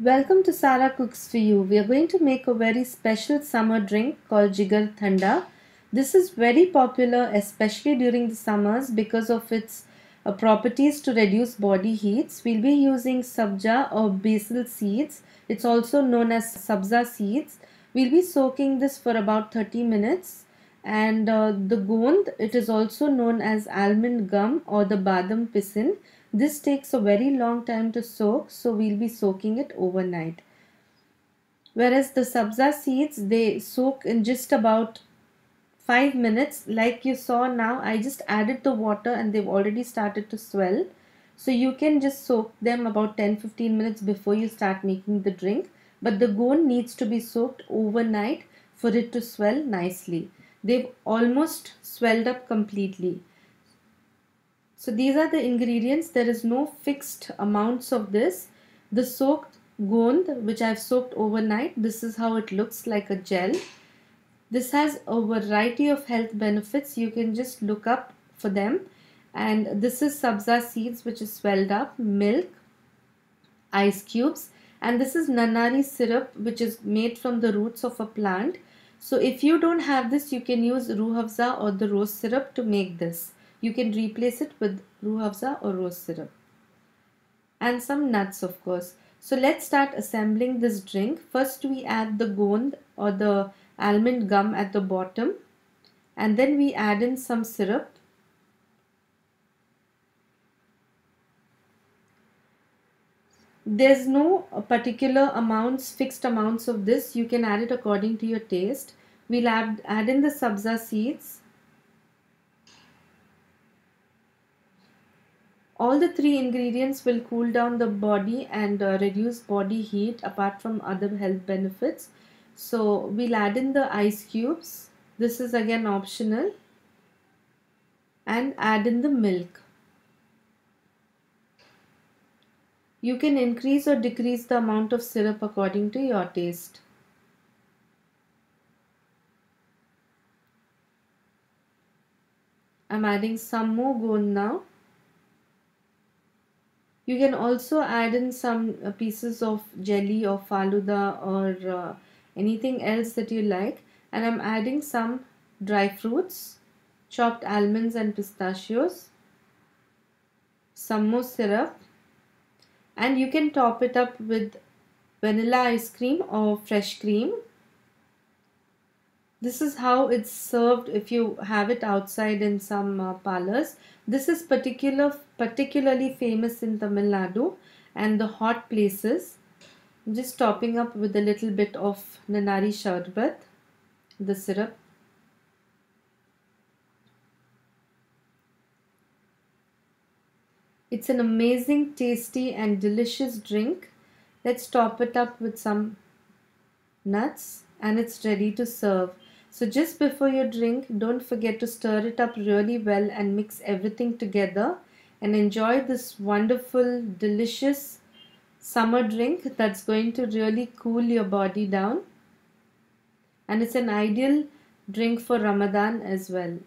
Welcome to Sara Cooks for You. We are going to make a very special summer drink called Jigar Thanda. This is very popular, especially during the summers, because of its properties to reduce body heats. We'll be using sabja or basil seeds. It's also known as sabza seeds. We'll be soaking this for about 30 minutes. And the gond, it is also known as almond gum or the badam pisin. This takes a very long time to soak, so we'll be soaking it overnight. Whereas the sabza seeds, they soak in just about 5 minutes. Like you saw now, I just added the water and they've already started to swell. So you can just soak them about 10-15 minutes before you start making the drink. But the gone needs to be soaked overnight for it to swell nicely. They've almost swelled up completely. So these are the ingredients. There is no fixed amounts of this. The soaked gond, which I've soaked overnight, this is how it looks like a gel. This has a variety of health benefits. You can just look up for them. And this is sabza seeds, which is swelled up, milk, ice cubes, and this is nanari syrup, which is made from the roots of a plant. So if you don't have this, you can use ruh afza or the rose syrup to make this. You can replace it with ruh afza or rose syrup and some nuts, of course. So let's start assembling this drink. First we add the gond or the almond gum at the bottom, and then we add in some syrup. There's no particular amounts, fixed amounts of this. You can add it according to your taste. We'll add in the sabza seeds. All the three ingredients will cool down the body and reduce body heat apart from other health benefits. So we'll add in the ice cubes. This is again optional. And add in the milk. You can increase or decrease the amount of syrup according to your taste. I'm adding some more gond now. You can also add in some pieces of jelly or faluda or anything else that you like. And I'm adding some dry fruits, chopped almonds and pistachios, some more syrup, and you can top it up with vanilla ice cream or fresh cream. This is how it's served if you have it outside in some parlors. This is particularly famous in Tamil Nadu and the hot places. I'm just topping up with a little bit of Nanari Sharbat, the syrup. It's an amazing, tasty and delicious drink. Let's top it up with some nuts and it's ready to serve. So just before you drink, don't forget to stir it up really well and mix everything together and enjoy this wonderful, delicious summer drink that's going to really cool your body down. And it's an ideal drink for Ramadan as well.